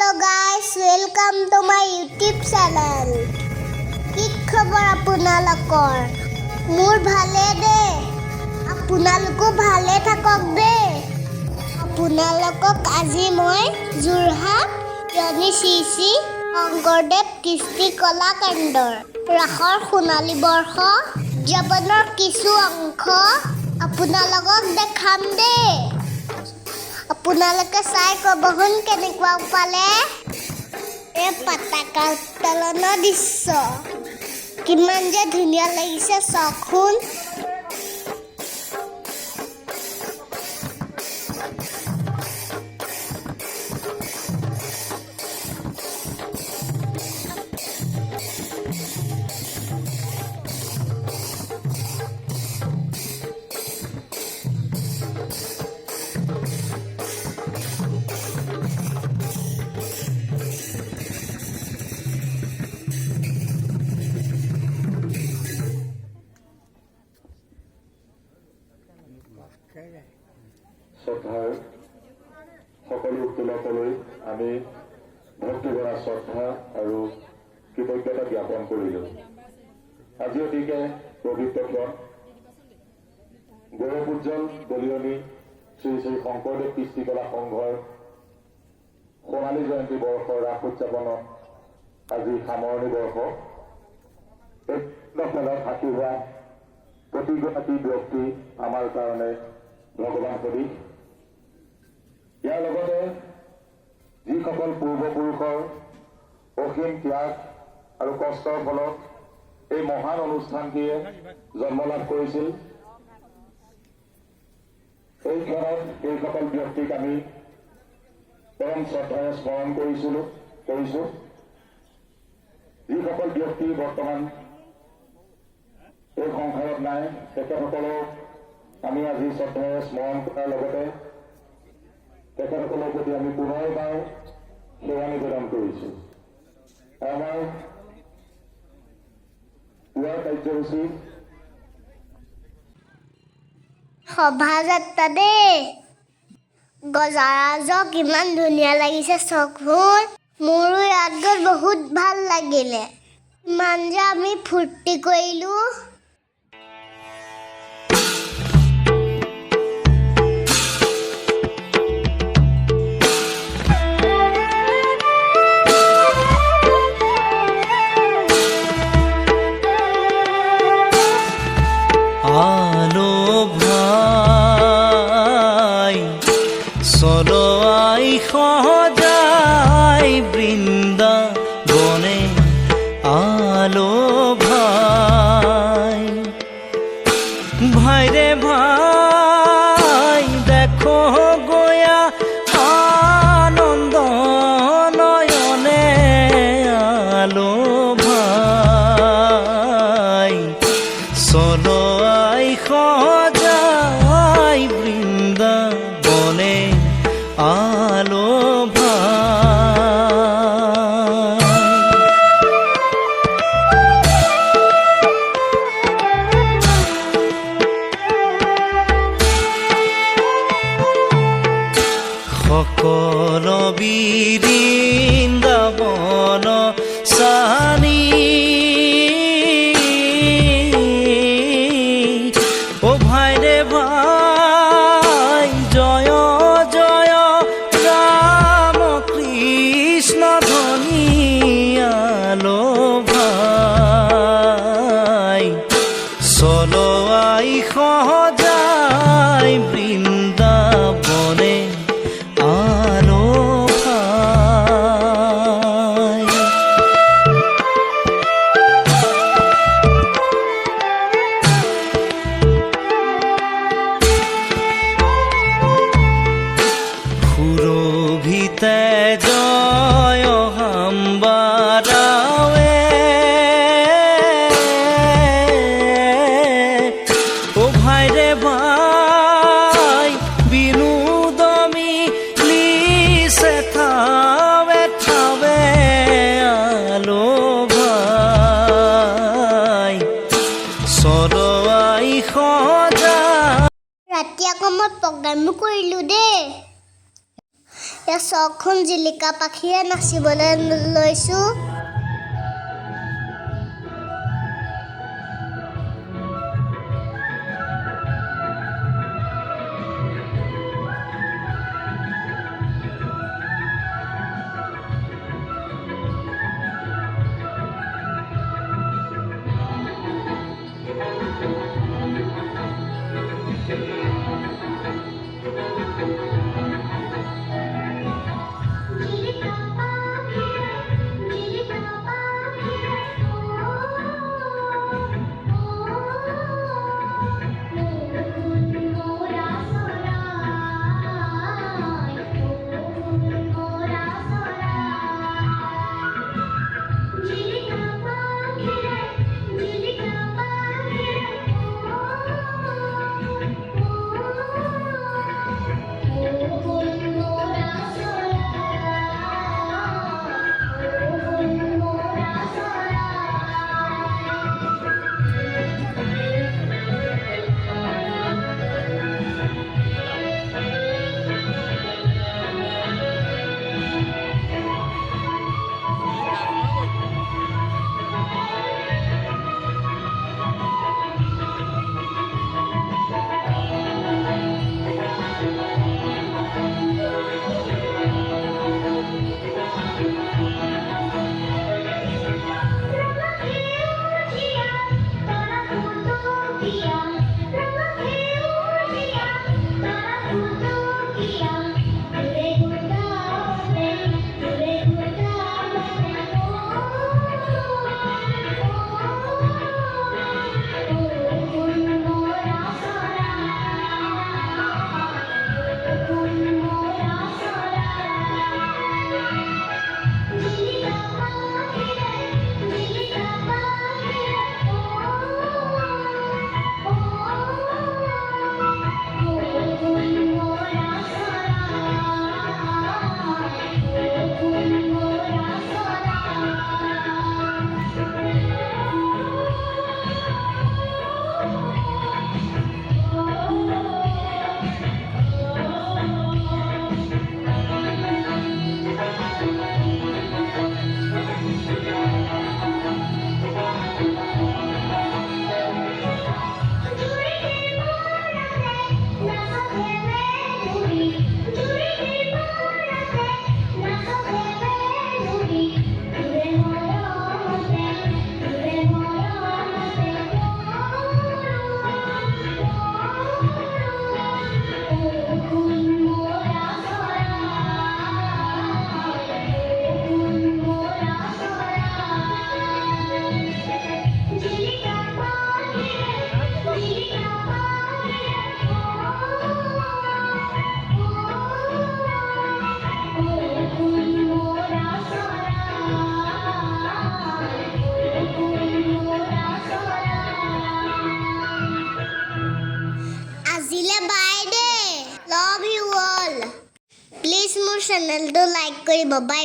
Hello guys, welcome to my YouTube channel. কি খবৰ আপোনালোকৰ? মোৰ ভালে দে। আপোনালোকো ভালে থাকক দে। আপোনালোকক আজি মই যোৰহাট ৰাণী শ্ৰী শংকৰদেৱ কৃষ্টি কলাকেন্দ্ৰৰ ৰাসৰ সোণালী বৰ্ষ উদযাপনৰ কিছু অংশ আপোনালোকক দেখাম দে। আপোনালোকে চাই ক'বচোন কেনেকুৱা পালে। এই পতাকা উত্তোলনৰ দৃশ্য কিমান যে ধুনীয়া লাগিছে চাওকচোন। শ্ৰদ্ধাৰ সকলো তুলকলৈ আমি ভক্তিভৰা শ্ৰদ্ধা আৰু কৃতজ্ঞতা জ্ঞাপন কৰিলোঁ। আজি অতিকে পবিত্ৰ ক্ষণ গৌৰৱোজ্জ্বল দলিয়নি শ্ৰী শ্ৰী শংকৰদেৱ কৃষ্টি কলা সংঘৰ সোণালী জয়ন্তী বৰ্ষৰ ৰাস উদযাপনত আজি সামৰণি বৰ্ষ। এই খেলত সাক্ষী হোৱা প্ৰতিগৰাকী ব্যক্তি আমাৰ কাৰণে ভগৱান সদৃশ। ইয়াৰ লগতে যিসকল পূৰ্বপুৰুষৰ অসীম ত্যাগ আৰু কষ্টৰ ফলত এই মহান অনুষ্ঠানটিয়ে জন্ম লাভ কৰিছিল, এই ক্ষণত এইসকল ব্যক্তিক আমি পৰম শ্ৰদ্ধাৰে স্মৰণ কৰিছো। যিসকল ব্যক্তি বৰ্তমান এই সংসাৰত নাই, তেখেতসকলক আমি আজি শ্ৰদ্ধাৰে স্মৰণ কৰাৰ লগতে তেখেতসকলৰ প্ৰতি আমি পুনৰবাৰ সেৱা নিবেদন কৰিছোঁ। আমাৰ পুৱাৰ কাৰ্যসূচী শোভাযাত্ৰা দেই। গজৰাজক কিমান ধুনীয়া লাগিছে চাওকচোন। মোৰো ইয়াত গৈ বহুত ভাল লাগিলে। ইমান যে আমি ফূৰ্তি কৰিলোঁ। আলো ভাই চলো আই সজাই বৃন্দাবনে। আলো ভাই ভাইরে ভাই দেখো গয়া আনন্দ নয়নে। আলো ভাই চলো সজাই বৃন্দাবনে। আলো সকল বৃন্দাবন সানি চলো আই সজাই বৃন্দাবনে। আলো ভাই সুৰভিতে জয় হাম্বাৰাৱে। ভাই বিনোদমি লিছে থাবে থাবে। আলো ভাই চলো আই সজা। ৰাতি আকৌ মই প্ৰগ্ৰামো কৰিলোঁ দেই। এতিয়া চকখন জিলিকা পাখিয়ে নাচিবলৈ লৈছোঁ। Please মোৰ চেনেলটো লাইক কৰিব। বাই।